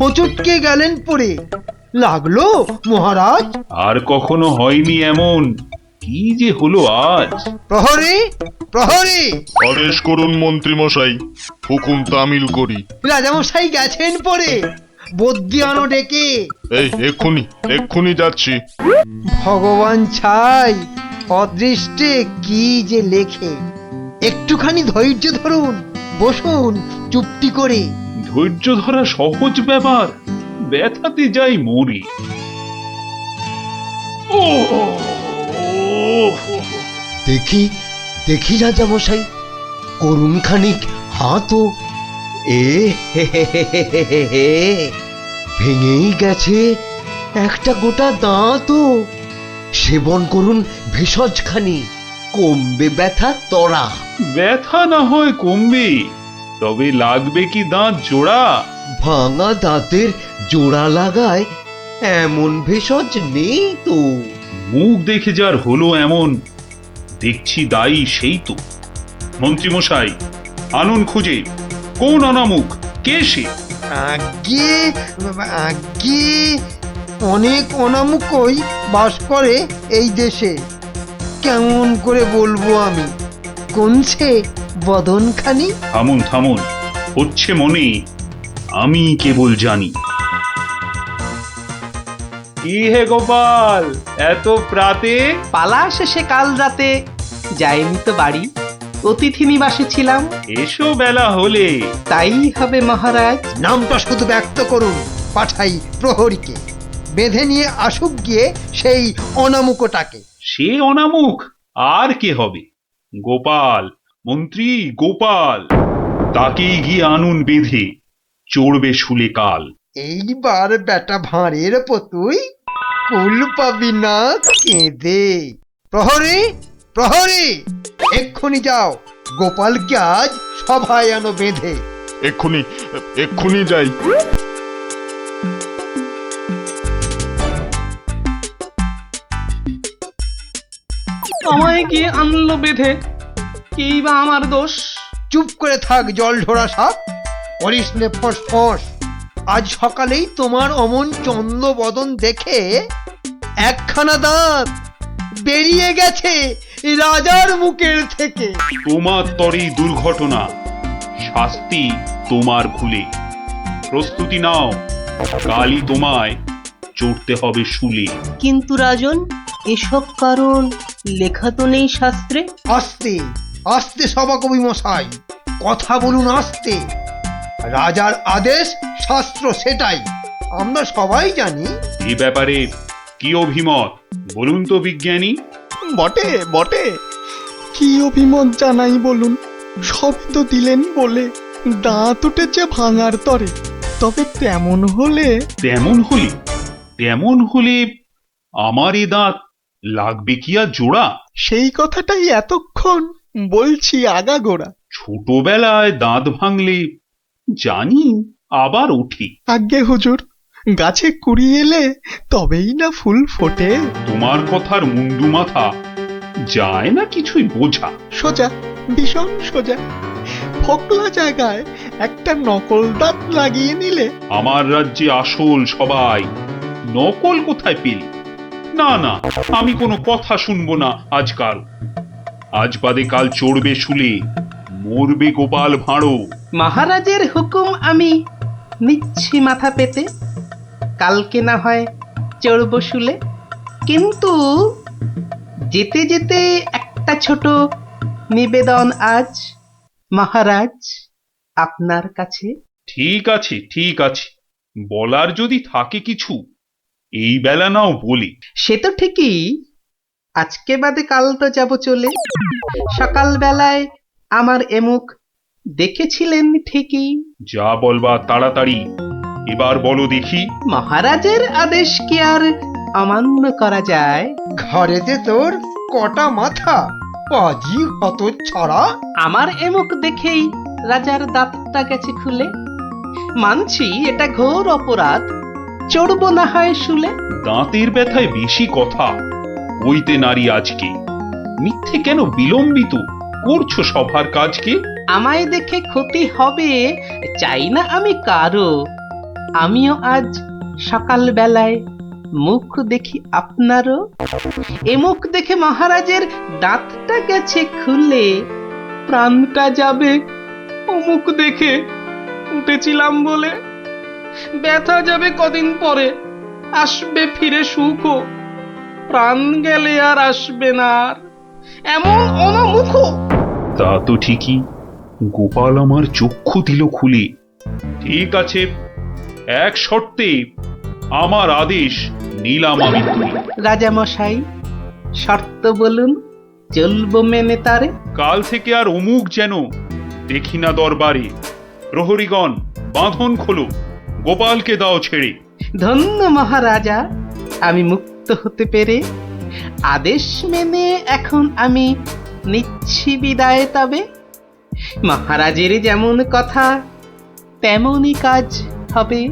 হোঁচটকে গেলেন পড়ে। লাগলো মহারাজ? আর কখনো হয়নি এমন, কি যে হলো আজ। প্রহরী, প্রহরী! আদেশ করুন মন্ত্রী মশাই, হুকুম তামিল করি। রাজামশাই গেছেন পড়ে, বদ্যি আনো ডেকে। এই এক্ষুনি যাচ্ছি। ভগবান ছাই, অদৃষ্টে কি যে লেখে। একটুখানি ধৈর্য ধরুন, বসুন চুপটি করে। ধৈর্য ধরা সহজ ব্যাপার, ব্যথাতে যাই মরি। ও দেখি দেখি রাজামশাই, করুন খানিক হাতও। এ হে হে হে হে হে হে হে, ভেঙেই গেছে একটা গোটা দাঁতও। সেবন করুন ভেষজ খানি, কমবে ব্যথা তরা। ব্যথা না হয় কমবে, তবে লাগবে কি দাঁত জোড়া? ভাঙা দাঁতের জোড়া লাগায় এমন ভেষজ নেই তো। মুখ দেখে যার হলো এমন, দেখছি দায়ী সেই তো। মন্ত্রীমশাই, আনুন খুঁজে, কোন অনামুখ, কে সে? আগে আগে অনেক অনামুকই বাস করে এই দেশে। কেমন করে বলবো আমি? কোনছে বদনখানি? থামুন থামুন, হচ্ছে মনে, আমি কেবল জানি। কি হে গোপাল, এত প্রাতে? পালা শেষে কাল রাতে যাইনি তো বাড়ি, অতিথি নিবাসে ছিলাম। এসো বেলা হলে। তাই হবে মহারাজ। নামটা শুধু ব্যক্ত করুন, পাঠাই প্রহরীকে। বেঁধে নিয়ে আসুক গিয়ে সেই অনামুকটাকে। সে অনামুখ আর কে হবে? গোপাল, মন্ত্রী গোপাল, তাকেই গিয়ে আনুন বেঁধে, চড়বে শুলে কাল। এইবার বেটা ভাঁড়ের পতুই, কুল পাবি না কেঁদে। প্রহরী, প্রহরী! এক্ষুনি যাও, গোপালকে আজ সভায় আনো বেঁধে। এক্ষুনি যাই। আমায় গিয়ে আনলো বেঁধে, কি বা আমার দোষ? চুপ করে থাক জল ঢোড়া সাপ, করিস নে ফোঁস ফোঁস। আজ সকালেই তোমার অমন চন্দ্র বদন দেখে একখানা দাঁত বেরিয়ে গেছে রাজার মুখের থেকে। তোমার তরেই দুর্ঘটনা, শাস্তি তোমার ভুলে। প্রস্তুতি নাও, কালই তোমায় চড়তে হবে শুলে। কিন্তু রাজন, এসব কারণ লেখা তো নেই শাস্ত্রে। আস্তে আস্তে সভাকবি মশাই, কথা বলুন আস্তে। রাজার আদেশ শাস্ত্র সেটাই, আমরা সবাই জানি। এ ব্যাপারে কি অভিমত বলুন তো বিজ্ঞানী? বটে বটে, কি অভিমত জানাই বলুন। সবই তো দিলেন বলে, দাঁত উঠেছে ভাঙার তরে। তবে তেমন হলে তেমন হলে আমার এ দাঁত লাগবে কি আর জোড়া? সেই কথাটাই এতক্ষণ বলছি আগাগোড়া। ছোটবেলায় দাঁত ভাঙলে জানি আবার উঠি। আজ্ঞে হুজুর, গাছে কুড়ি এলে তবেই না ফুল ফোটে। তোমার কথার মুন্ডু মাথা যায় না কিছুই বোঝা। সোজা, ভীষণ সোজা। ফোকলা জায়গায় একটা নকল দাঁত লাগিয়ে নিলে। আমার রাজ্যে আসল সবাই, নকল কোথায় পেলি? না না, আমি কোনো কথা শুনবো না আজকাল। আজ বাদে কাল চড়বে শুলে, মরবে গোপাল ভাঁড়ো। মহারাজের হুকুম আমি নিচ্ছি মাথা পেতে, কালকে না হয় চড়ব শুলে। কিন্তু যেতে যেতে একটা ছোট নিবেদন আজ মহারাজ আপনার কাছে। ঠিক আছে ঠিক আছে, বলার যদি থাকে কিছু এই বেলা নাও বলি। সে তো ঠিকই, আজকে বাদে কাল তো যাব চলে। সকাল বেলায় আমার এমুখ দেখেছিলেন ঠিকই। যা বলবা তাড়াতাড়ি এবার বলো দেখি। মহারাজের আদেশ কি আর অমান্য করা যায়? ঘরেতে তোর কটা মাথা, পাজি হত ছড়া। আমার এমুখ দেখেই রাজার দাঁতটা গেছে খুলে। মানছি এটা ঘোর অপরাধ, চড়ব না হয় শুলে। দাঁতের ব্যথায় বেশি কথা কইতে নারী আজকে, মিথ্যে কেন বিলম্বিত করছো সভার কাজকে? আমায় দেখে ক্ষতি হবে চাই না আমি কারো। আমিও আজ সকাল বেলায় মুখ দেখি আপনারও। এ মুখ দেখে মহারাজের দাঁতটা গেছে খুলে, প্রাণটা যাবে ও মুখ দেখে উঠেছিলাম বলে। ব্যথা যাবে কদিন পরে, আসবে ফিরে সুখও, প্রাণ গেলে আর আসবে না আর এমন অনামুখ। তা তো ঠিকই, গোপাল আমার চক্ষু দিল খুলে। ঠিক আছে, এক শর্তে আমার আদেশ নিলাম আমি তুলে। রাজা মশাই, শর্ত বলুন, চলবো মেনে তারে। কাল থেকে আর অমুক যেন দেখি না দরবারে। প্রহরীগণ বাঁধন খোলো, গোপালকে দাও ছেড়ে। ধন্য মহারাজা, আমি মুক্ত হতে পেরে। আদেশ মেনে এখন আমি নিচ্ছি বিদায়। তবে মহারাজের যেমন কথা তেমনই কাজ হবে।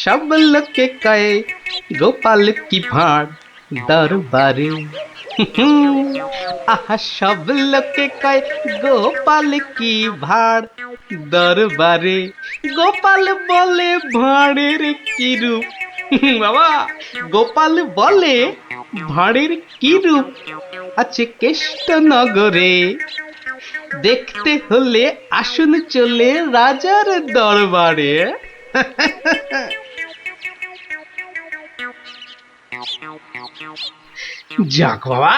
সব লোকে কয়ে গোপাল কি ভাঁড় দরবারে। আহা, সব লোকে কয় গোপাল কি ভাঁড় দরবারে। গোপাল বলে ভাঁড়ের কি রূপ। বাবা, গোপাল বলে ভাঁড়ের কি রূপ আছে কেষ্ট নগরে। দেখতে হলে আসুন চলে রাজার দরবারে। যাক বাবা,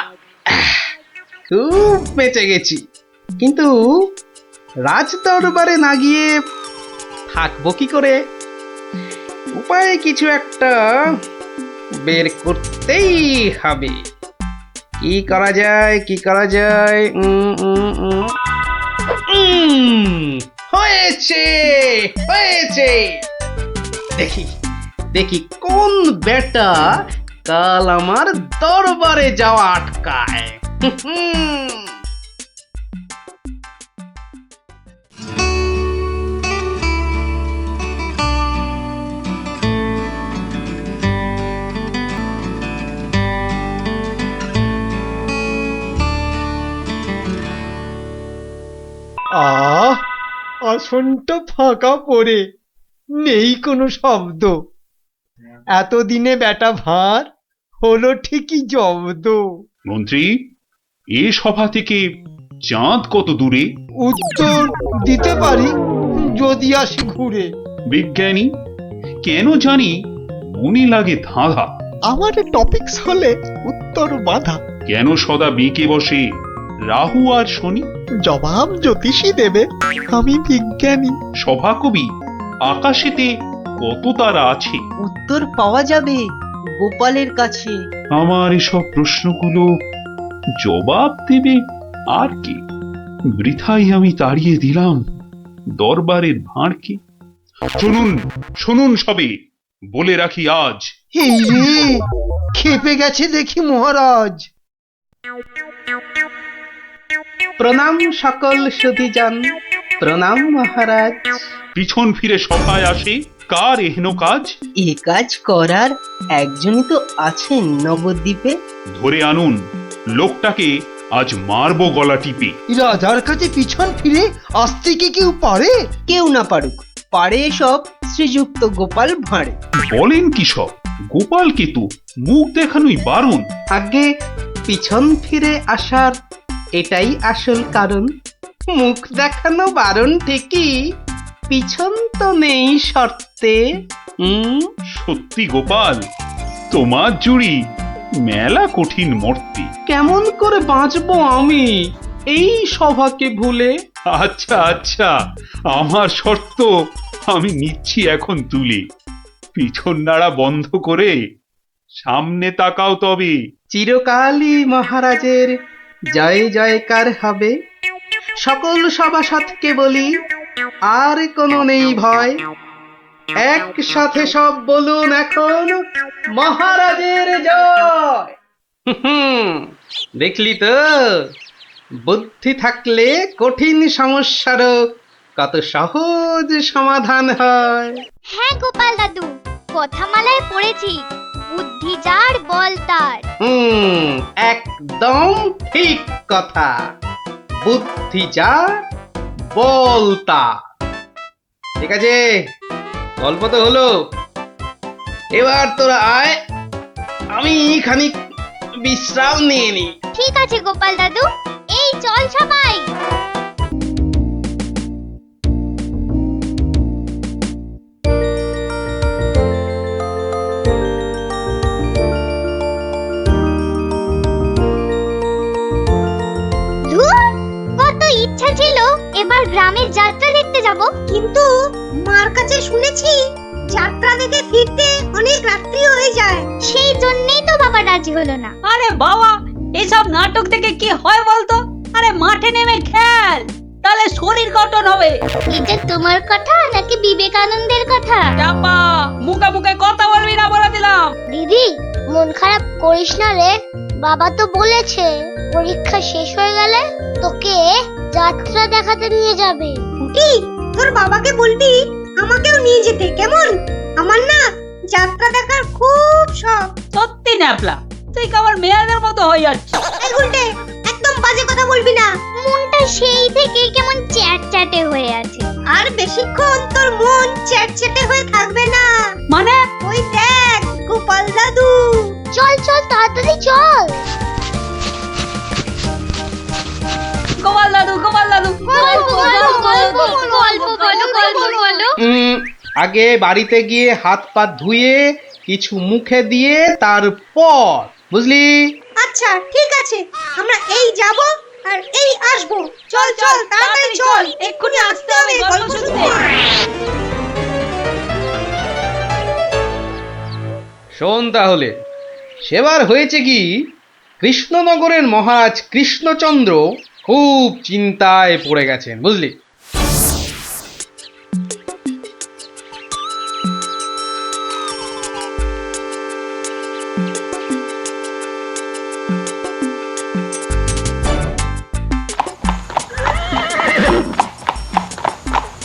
খুব বেঁচে গেছি। কিন্তু রাজ দরবারে না গিয়ে থাকবো কি করে? উপায় কিছু একটা বের করতেই হবে। কি করা যায়, কি করা যায়? হয়েছে, হয়েছে। দেখি দেখি কোন বেটা কাল আমার দরবারে যাওয়া আটকায়। আসনটা ফাঁকা পড়ে, নেই কোনো শব্দ। এতদিনে বেটা ভাঁড় হলো ঠিকই জব্দ। মন্ত্রী, এ সভা থেকে চাঁদ কত দূরে? উত্তর দিতে পারি যদি আসি ঘুরে। বিজ্ঞানী, কেন জানি মনে লাগে ধাঁধা। আমার টপিকস হলে উত্তর বাধা। কেন সদা বেঁকে বসে রাহু আর শনি? জবাব জ্যোতিষী দেবে, আমি বিজ্ঞানী। সভাকবি, আকাশেতে কত তারা আছে? উত্তর পাওয়া যাবে গোপালের কাছে। আমার এসব প্রশ্নগুলো জবাব দেবে আর কে? বৃথাই আমি তাড়িয়ে দিলাম দরবারের ভাঁড়কে। শুনুন, শুনুন সবে, বলে রাখি আজ। এই রে, খেপে গেছে দেখি মহারাজ। প্রণাম সকল সুধীজন, প্রণাম মহারাজ। পিছন ফিরে সভায় আসে কার এহেন কাজ? এ কাজ করার একজনই তো আছেন নবদ্বীপে। ধরে আনুন লোকটাকে, আজ মারবো গলা টিপে। রাজার কাছে পিছন ফিরে আসতে কি কেউ পারে? কেউ না পারুক, পারে সব শ্রীযুক্ত গোপাল ভাঁড়ে। বলেন কি সব? গোপালকে তো মুখ দেখানোই বারণ। আগে পিছন ফিরে আসার এটাই আসল কারণ। মুখ দেখানো বারণ ঠিকই, পিছন তো নেই শর্তে। সত্যি গোপাল, তোমার জুড়ি মেলা কঠিন মর্তে। কেমন করে বাঁচবো আমি এই সভাকে ভুলে? আচ্ছা আচ্ছা, আমার শর্ত আমি নিচ্ছি এখন তুলে। পিছন নাড়া বন্ধ করে সামনে তাকাও তবে। চিরকালই মহারাজের জয় জয়কার হবে। সকল সভাসদকে বলি, আর কোনো নেই ভয়। একসাথে সব বলুন এখন, মহারাজের জয়। দেখলি তো, বুদ্ধি থাকলে কঠিন সমস্যারও কত সহজ সমাধান হয়। হ্যাঁ গোপাল দাদু, কথামালায় পড়েছি বুদ্ধি যার বল তার। একদম ঠিক কথা। বুদ্ধি যার বল তার। ঠিক আছে, গল্প তো হলো, এবার তোরা আয়, আমি খানিক বিশ্রাম নিয়ে নি। ঠিক আছে গোপাল দাদু, এই চল সবাই। ধুর, কত ইচ্ছা ছিল এবার গ্রামের যাত্রা দেখতে যাব, কিন্তু মার কাছে শুনেছি যাত্রা দেখে ফিরতে অনেক রাত্রি হয়ে যায়। সেই জন্যই তো বাবা রাজি হলো না। আরে বাবা, এসব নাটক থেকে কি হয় বলতো? আরে মাঠে নেমে খেল, তাহলে শরীর গঠন হবে। এটা তোমার কথা নাকি বিবেকানন্দের কথা? চাপা, মুখে মুখে কথা বলবি না বলে দিলাম। দিদি, মন খারাপ করিস না রে। বাবা তো বলেছে পরীক্ষা শেষ হয়ে গেলে তোকে যাত্রা দেখাতে নিয়ে যাবে। কুটি, তোর বাবাকে বলবি আমাকেও নিয়ে যেতে, কেমন? আমার না যাত্রা দেখার খুব শখ। সত্যি ন্যাপলা, তুই কেমন মেয়েদের মতো হয়ে যাচ্ছিস। এই গুলটে, একদম বাজে কথা বলবি না। মনটা সেই থেকে কেমন চ্যাটচ্যাটে হয়ে আছে। আর বেশিক্ষণ তোর মন চ্যাটচ্যাটে হয়ে থাকবে না। মানে? ওই দেখ গোপাল দাদু। চল চল তাড়াতাড়ি চল। গোপাল দাদু, গোপাল দাদু, গল্প বলো। আগে বাড়িতে গিয়ে হাত পা ধুয়ে কিছু মুখে দিয়ে তারপর, বুঝলি? আচ্ছা ঠিক আছে, আমরা এই যাব আর এই আসব। চল চল তাড়াতাড়ি চল, এক্ষুনি আসতে হবে গল্প শুনতে। শোন তাহলে, সেবার হয়েছে কি, কৃষ্ণনগরের মহারাজ কৃষ্ণচন্দ্র খুব চিন্তায় পড়ে গেছেন, বুঝলি?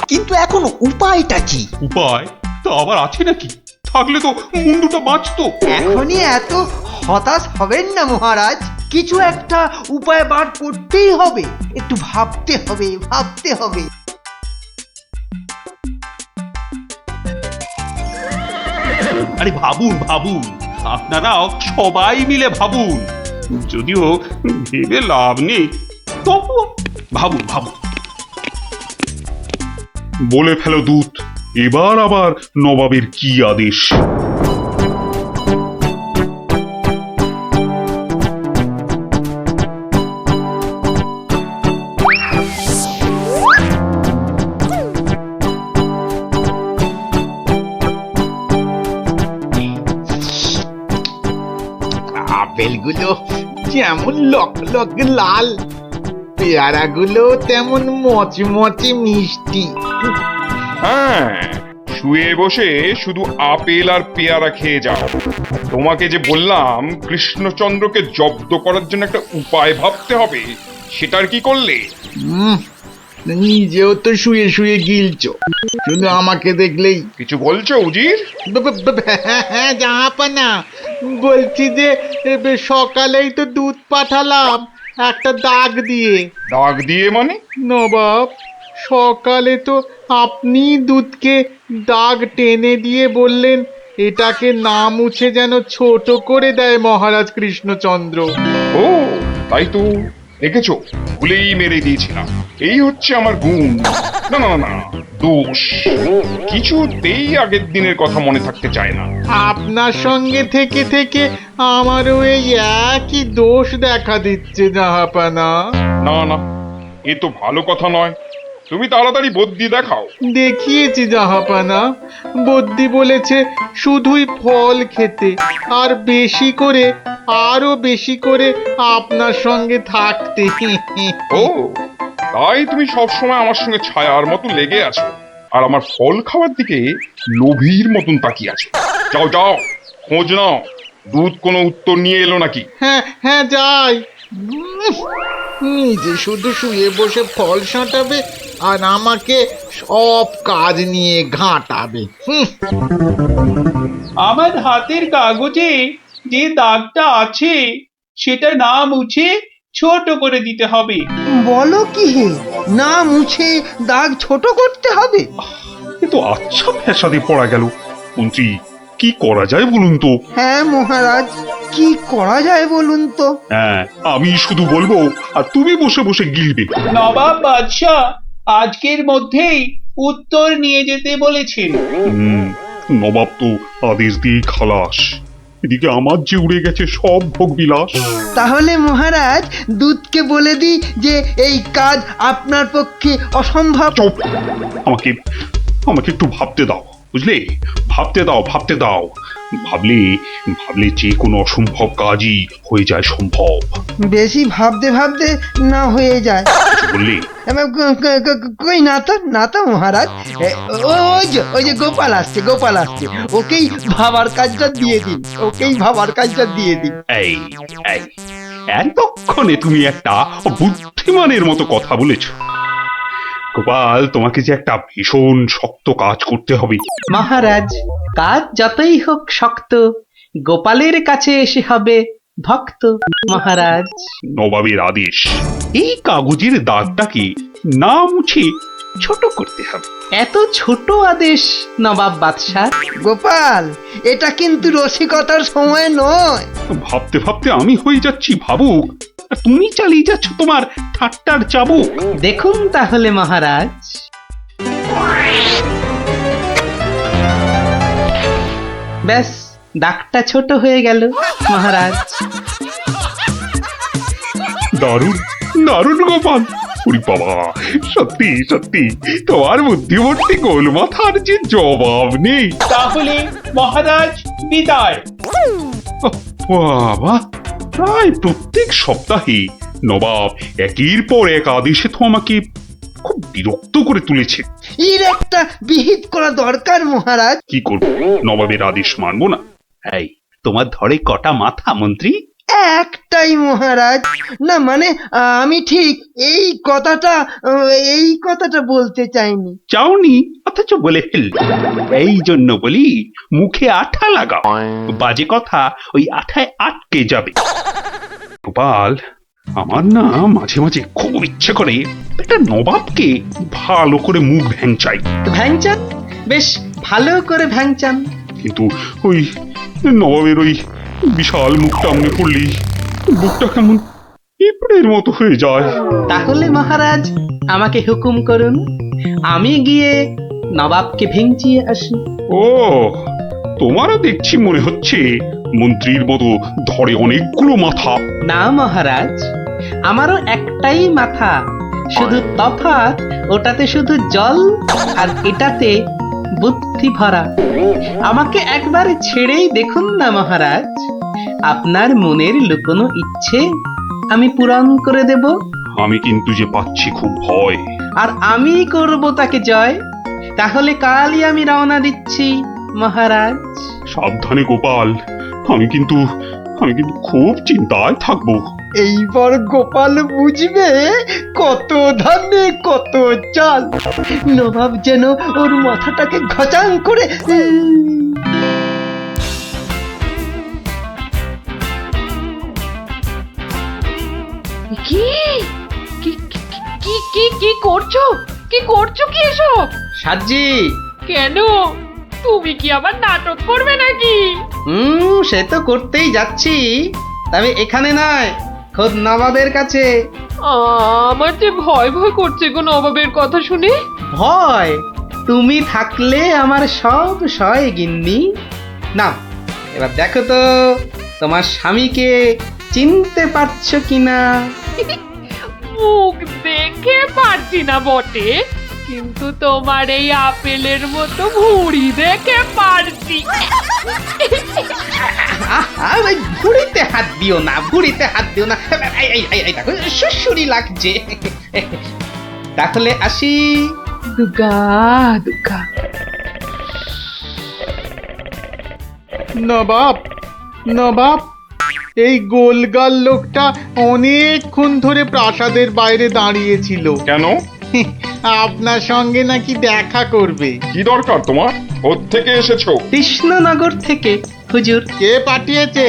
কিন্তু এখন উপায়টা কি? উপায় তা আবার আছে নাকি? থাকলে তো মুন্ডুটা বাঁচতো। এখনই এত হতাশ হবেন না মহারাজ, কিছু একটা উপায় বার করতেই হবে। একটু ভাবতে হবে, ভাবতে হবে। আরে ভাবুন ভাবুন, আপনারাও সবাই মিলে ভাবুন। যদিও ভেবে লাভ নেই, তবু ভাবুন ভাবুন। বলে ফেলো দূত, এবার আবার নবাবের কি আদেশ? আপেলগুলো যেমন লক লক লাল, পেয়ারাগুলো তেমন মচমচে মিষ্টি। হ্যাঁ, শুয়ে বসে শুধু আপেল আর পেয়ারা খেয়ে যাও। তোমাকে যে বললাম কৃষ্ণচন্দ্রকে জব্দ করার জন্য একটা উপায় ভাবতে হবে, সেটার কি করলে? নিজেও তো শুয়ে শুয়ে গিলছো, শুধু আমাকে দেখলেই। কিছু বলছো উজির? হ্যাঁ জাহাপানা, বলছি যে সকালেই তো দুধ পাঠালাম একটা দাগ দিয়ে। দাগ দিয়ে মানে? নবাব, সকালে তো আপনি দুধকে দাগ টেনে দিয়ে বললেন এটাকে না মুছে যেন ছোট করে দেয় মহারাজ কৃষ্ণচন্দ্র। ও তাই তো, দেখেছো, ভুলেই মেরে দিয়েছিলাম। এই হচ্ছে আমার গুণ, না না না দোষ। কিছুতেই আগের দিনের কথা মনে থাকতে চায় না। আপনার সঙ্গে থেকে থেকে আমারও এই একই দোষ দেখা দিচ্ছে জাহাপানা। না না, এ তো ভালো কথা নয়। তুমি তাড়াতাড়ি বদ্যি দেখাও। দেখিয়েছি জাহাপানা, বদ্যি বলেছে শুধুই ফল খেতে আর বেশি করে, আরো বেশি করে আপনার সঙ্গে থাকতে। ও তাই তুমি সবসময় আমার সঙ্গে ছায়ার মতো লেগে আছো, আর আমার ফল খাওয়ার দিকে লোভীর মতন তাকিয়ে আছো। যাও যাও, খোঁজ নাও, দুধ কোনো উত্তর নিয়ে এলো নাকি। হ্যাঁ হ্যাঁ যাই। নিজে শুধু শুয়ে বসে ফল সাঁটাবে আর আমাকে সব কাজ নিয়ে ঘাঁটাবে। আমার হাতের কাগজে যে দাগটা আছে সেটা না মুছে ছোট করে দিতে হবে। বলো কি হে, না মুছে দাগ ছোট করতে হবে? এ তো আচ্ছা ফ্যাসাদে পড়া গেল। মন্ত্রী, কি করা যায় বলুন তো? হ্যাঁ মহারাজ, কি করা যায় বলুন তো? হ্যাঁ, আমি শুধু বলবো আর তুমি বসে বসে গিলবে। নবাব বাদশাহ আজকের মধ্যেই উত্তর নিয়ে যেতে বলেছেন। নবাব তো আদেশ দিয়ে খালাস। এদিকে আমার যে উড়ে গেছে সব ভোগবিলাস। তাহলে মহারাজ দূতকে বলে দিই যে এই কাজ আপনার পক্ষে অসম্ভব। চুপ! আমাকে আমাকে একটু ভাবতে দাও, বুঝলে? ভাবতে দাও, ভাবতে দাও। ভাবলে ভাবলে যে কোনো অসম্ভব কাজই হয়ে যায় সম্ভব। বেশি ভাবতে ভাবতে না হয়ে যায়। বললে কই না তো মহারাজ, ওই যে গোপাল আসছে, গোপাল আসছে, ওকেই ভাবার কাজটা দিয়ে দিন, ওকেই ভাবার কাজটা দিয়ে দিন। এই এই এতক্ষণে তুমি একটা বুদ্ধিমানের মতো কথা বলেছ। গোপাল, তোমাকে যে একটা ভীষণ শক্ত কাজ করতে হবে। মহারাজ, কাজ যতই হোক শক্ত, গোপালের কাছে এসে হবে ভক্ত। মহারাজ, নবাবের আদেশ, এই কাগজের দাগটাকে না মুছে ছোট করতে হবে। এত ছোট আদেশ নবাব বাদশাহ? গোপাল, এটা কিন্তু রসিকতার সময় নয়। ভাবতে ভাবতে আমি হয়ে যাচ্ছি ভাবুক, আর তুমি চালিয়ে যাচ্ছ তোমার ঠাট্টার চাবুক। দেখুন তাহলে মহারাজ। ব্যাস, দাগটা ছোট হয়ে গেল মহারাজ। দারুণ দারুণ গোপাল! ওরে বাবা, সত্যি সত্যি তোমার বুদ্ধিমত্তি গোল মাথার যে জবাব নেই। তাহলে মহারাজ বিদায়। বাবা, প্রায় প্রত্যেক সপ্তাহে নবাব একের পর এক আদেশে তো আমাকে খুব বিরক্ত করে তুলেছে। এর একটা বিহিত করা দরকার মহারাজ। কি করব, নবাবের আদেশ মানবো না? এই, তোমার ধরে কটা মাথা মন্ত্রী? একটাই মহারাজ। না মানে আমি ঠিক এই কথাটা বলতে চাইনি। চাওনি অথচ বলে ফেললে। এই জন্য বলি, মুখে আঠা লাগাও, বাজে কথা ওই আঠায় আটকে যাবে। গোপাল, আমার না মাঝে মাঝে খুব ইচ্ছে করে একটা নবাবকে ভালো করে মুখ ভ্যাংচাই। ভ্যাংচান, বেশ ভালো করে ভ্যাংচান। কিন্তু ওই নবাবের ওই বিশাল মুখটা মনে পড়লেই বুকটা কেমন পিঁপড়ের মতো হয়ে যায়। তাহলে মহারাজ আমাকে হুকুম করুন, আমি গিয়ে নবাবকে ভেঙচিয়ে আসি। ও, তোমারও দেখছি মনে হচ্ছে মন্ত্রীর মতো ধরে অনেকগুলো মাথা। না মহারাজ, আমারও একটাই মাথা, শুধু তফাৎ ওটাতে শুধু জল আর এটাতে বুদ্ধি ভরা। আমাকে একবার ছেড়েই দেখুন না মহারাজ, আপনার মনের লুকোনো ইচ্ছে আমি পূরণ করে দেব। আমি কিন্তু যে পাচ্ছি খুব ভয়। আর আমি করব তাকে জয়। তাহলে কালই আমি রওনা দিচ্ছি মহারাজ। সাবধানে গোপাল, আমি কিন্তু খুব চিন্তায় থাকবো। এইবার গোপাল বুঝবে কত ধানে কত চাল। নবাব যেন ওর মাথাটাকে ঘচাং করে কি কি কি কি কি করছো? কি করছো কি এসব? সাজি, কেন? তুমি কি আবার নাটক করবে নাকি? সে তো করতেই যাচ্ছি, তবে এখানে নয়, খোদ নবাবের কাছে। আমার যে ভয় ভয় করছে গো নবাবের কথা শুনে। ভয়? তুমি থাকলে আমার সব সয় গিন্নি। না, এবার দেখো তো তোমার স্বামীকে চিনতে পারছো কিনা। মুখ দেখে পারছি না বটে, কিন্তু তোমার এই আপেলের মতো ভুঁড়ি দেখে পারছি। ভুঁড়িতে হাত দিও না, ভুঁড়িতে হাত দিও না। এই দেখো, সুসুরি লাগছে। তাহলে আসি। দুগা দুগা। নবাব, নবাব, এই গোলগাল লোকটা অনেকক্ষণ ধরে প্রাসাদের বাইরে দাঁড়িয়েছিল। কেন? আপনার সঙ্গে নাকি দেখা করবে। কি দরকার তোমার? কোত্থেকে এসেছো? কৃষ্ণনগর থেকে হুজুর। কে পাঠিয়েছে?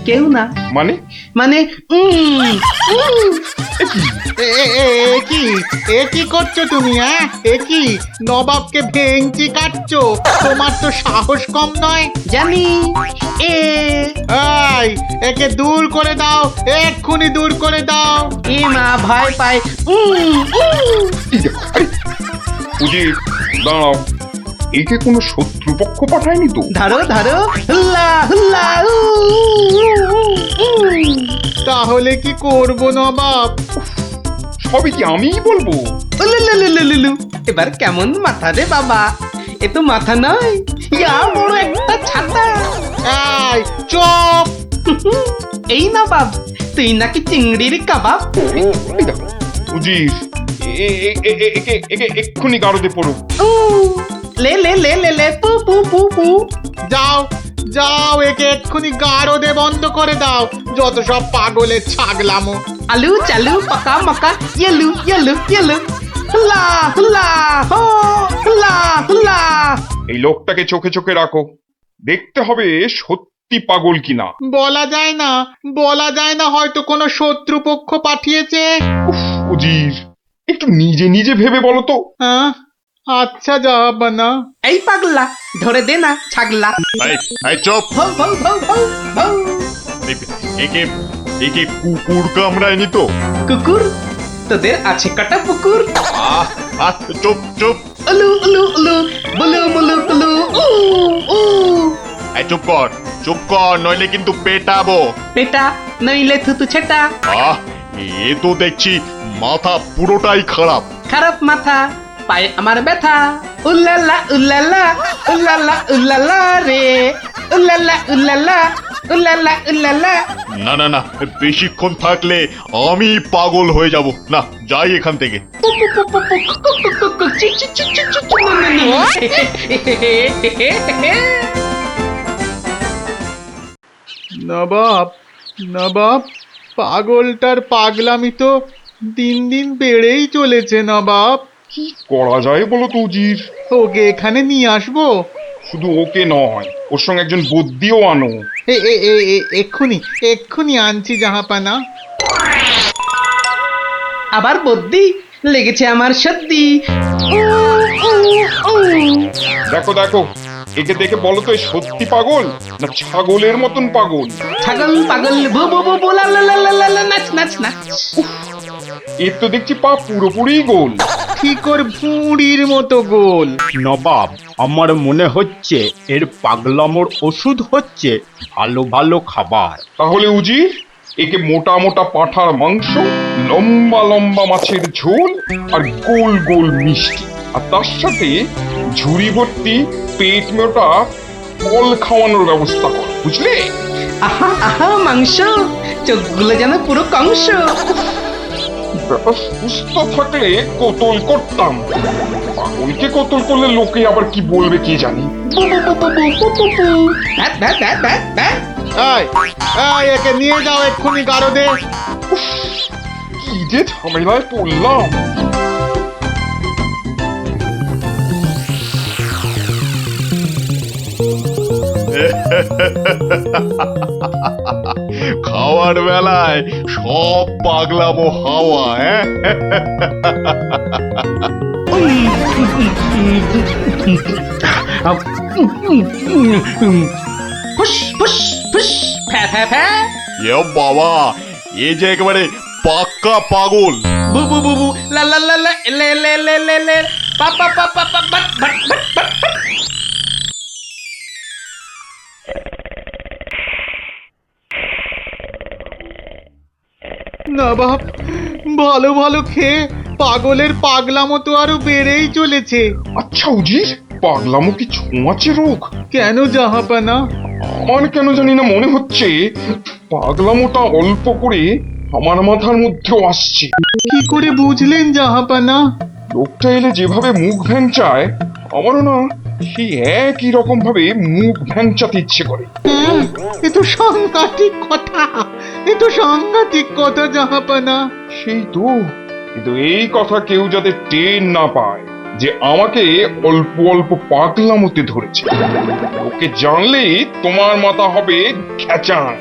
কেউ না, মানে মানে এ কি করছো তুমি? হ্যাঁ, এ কি নবাবকে ভেঙচি কাটছো? তোমার তো সাহস কম নয়। জানি এ এই, একে দূর করে দাও, এক্ষুনি দূর করে দাও। এ মা ভয় পায়। উজির দাঁড়াও, একে কোনো শত্রুপক্ষ পাঠায়নি তো? ধরো ধরো, হুল্লা হুল্লা তাহলে কি করবো নবাব? সবই কি আমিই বলবো? উলুলুলুলুলু। এবার কেমন মাথা রে বাবা? এ তো মাথা নয়, ইয়া বড় একটা ছাতা। এই চুপ! এই না বাব, তুই নাকি চিংড়ির কাবাব। এই দেখো, উজির একে এক্ষুনি গারদে পড়ো। লে লে লে লে লে পু পু পু পু। যাও যাও, একে এক্ষুনি গারদে বন্ধ করে দাও। যত সব পাগলের ছাগলামো। আলু চালু পাকা মাকা ইয়েলু ইয়েলু ইয়েলু। হুল্লা হুল্লা হো, হুল্লা হুল্লা। এই লোকটাকে চোখে চোখে রাখো, দেখতে হবে সত্যি পাগল কিনা। বলা যায় না, বলা যায় না, হয়তো কোনো শত্রুপক্ষ পাঠিয়েছে। উজির একটু নিজে নিজে ভেবে বলো তো। হ্যাঁ, আচ্ছা জাহাপানা। এই পাগলা, ধরে দে না ছাগলা। এই চুপ! ভৌ ভৌ ভৌ ভৌ ভৌ। একে একে কুকুর কামড়ায়নি তো? কুকুর? তোদের আছে কাটা পুকুর। আহ আহ, চুপ চুপ! উলু উলু উলু, বুলু মুলু কুলু উ উ। এই চুপ কর, নইলে কিন্তু পেটাবো। পেটা নইলে থুতু ছেটা। আহ, এ তো দেখছি মাথা পুরোটাই খারাপ। খারাপ মাথা, পায়ে আমার ব্যথা। উল্লালা উল্লালা, উল্লালা উল্লালা রে, উল্লালা উল্লালা, উল্লালা উল্লালা। না না না, বেশিক্ষণ থাকলে আমি পাগল হয়ে যাব। না, যাই এখান থেকে। নবাব, নবাব, পাগলটার পাগলামি তো দিন দিন বেড়েই চলেছে নবাব। কি করা যায় বলো তো উজির? ওকে এখানে নিয়ে আসবো? শুধু ওকে নয়, ওর সঙ্গে একজন বদ্যিও আনো। এক্ষুনি এক্ষুনি আনছি জাহাপানা। আবার বদ্যি লেগেছে আমার সর্দি। দেখো দেখো, একে দেখে বলো তো এ সত্যি পাগল না ছাগলের মতন পাগল? ছাগল পাগল বু বু বু বু লা লা লা লা লা লা, নাচ নাচ নাচ। এর তো দেখছি পা পুরোপুরি গোল। ঠিক ওর ভুঁড়ির মতো গোল। নবাব, আমার মনে হচ্ছে এর পাগলামোর ওষুধ হচ্ছে ভালো ভালো খাবার। তাহলে উজির, একে মোটা মোটা পাঁঠার মাংস, লম্বা লম্বা মাছের ঝোল আর গোল গোল মিষ্টি, আর তার সাথে ঝুড়ি ভর্তি পেট মোটা ফল খাওয়ানোর ব্যবস্থা কর, বুঝলে? আহা আহা মাংস, চোখগুলো যেন পুরো কংস। ব্যাপার সুস্থ থাকলে কোতল করতাম, পাগলকে কোতল করলে লোকে আবার কি বলবে কে জানি। Bat bat bat bat bat. এই, একে নিয়ে যাও এক্ষুনি গারদে। কি যে ঝামেলায় পড়লাম। খাওয়ার বেলায় সব পাগলামো হাওয়া। ফুস ফুস ফুস, ফ্যা ফ্যা ফ্যা। এ বাবা, এ যে একেবারে পাক্কা পাগল। বু বু বু বু, লা লা লা লা, লে লে লে লে লে, পা পা পা পা পা, বাট বাট বাট বাট। নবাব, ভালো ভালো খেয়ে পাগলের পাগলামো তো আরো বেড়েই চলেছে। আচ্ছা উজির, পাগলামো কি ছোঁয়াচে রোগ? কেন জাহাপানা? আমার কেন জানি না মনে হচ্ছে পাগলামোটা অল্প করে আমার মাথার মধ্যেও আসছে। কি করে বুঝলেন জাহাপানা? লোকটা এলে যেভাবে মুখ ভ্যাংচায়, আমারও না সেই একই রকম ভাবে মুখ ভ্যাংচাতে ইচ্ছে করে। হ্যাঁ, এ তো সাংঘাতিক কথা, এ তো সাংঘাতিক কথা জাহাপানা। সেই তো, কিন্তু এই কথা কেউ যাতে টের না পায়, যে আমাকে অল্প অল্প পাগলামোতে ধরেছে। ওকে জানলেই তোমার মাথা হবে খেচান,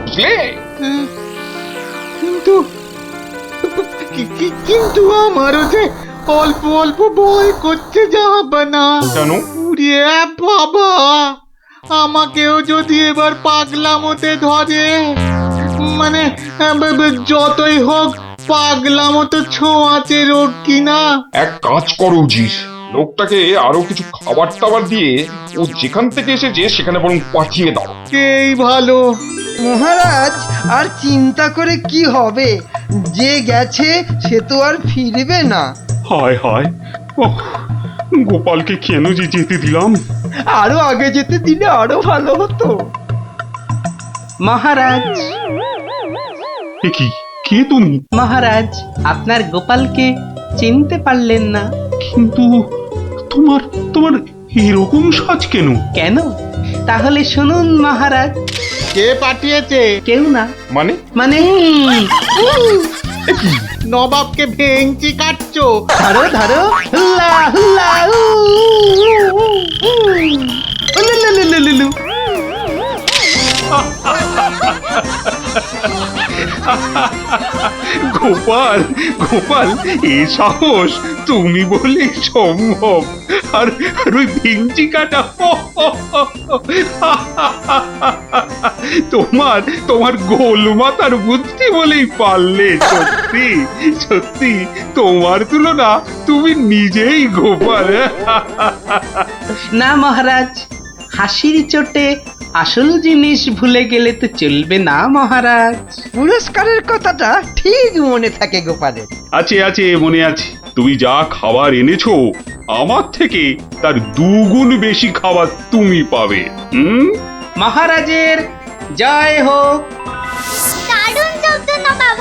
বুঝলে? কিন্তু কিন্তু আমারও যে অল্প অল্প ভয় করছে যাবে না। কেন? উড়িয়ে বাবা, আমাকেও যদি এবার পাগলামোতে ধরে, মানে যতই হোক পাগলামোতে ছোঁয়াচে রোগ কিনা। এক কাজ করো উজির, লোকটাকে আরো কিছু খাবার টাবার দিয়ে ও যেখান থেকে এসেছে সেখানে বরং পাঠিয়ে দাও। এই ভালো। মহারাজ, আর চিন্তা করে কি হবে? যে গেছে সে তো আর ফিরবে না। হায় হায়, ওহ, গোপালকে কেন যে যেতে দিলাম? আরো আগে যেতে দিলে আরো ভালো হতো। মহারাজ, এ কি, কে তুমি? মহারাজ, আপনার গোপালকে চিনতে পারলেন না? কিন্তু তোমার তোমার এরকম সাজ কেন? কেন? তাহলে শুনুন মহারাজ। কে পাঠিয়েছে? কেউ না। মানে? মানে নবাবকে ভেঙচি কাটছো? ধরো ধরো, হুল্লা হুল্লা, উ, উ, উ, উ, উলুলুলুলুলু। গোপাল, গোপাল, এ সাহস তুমি বলে সম্ভব। আর আর ওই ভিঞ্চি কাটা, তোমার তোমার গোল মাথার বুদ্ধি বলেই পারলে। সত্যি সত্যি তোমার তুলনা তুমি নিজেই গোপাল। না মহারাজ, হাসির চোটে আসল জিনিস ভুলে গেলে তো চলবে না মহারাজ। পুরস্কারের কথাটা ঠিক মনে থাকে গোপালের। আছে আছে, মনে আছে। তুমি যা খাবার এনেছো আমার থেকে তার 2 গুণ বেশি খাবার তুমি পাবে। মহারাজের জয় হোক। দারুণ শব্দ নবাব।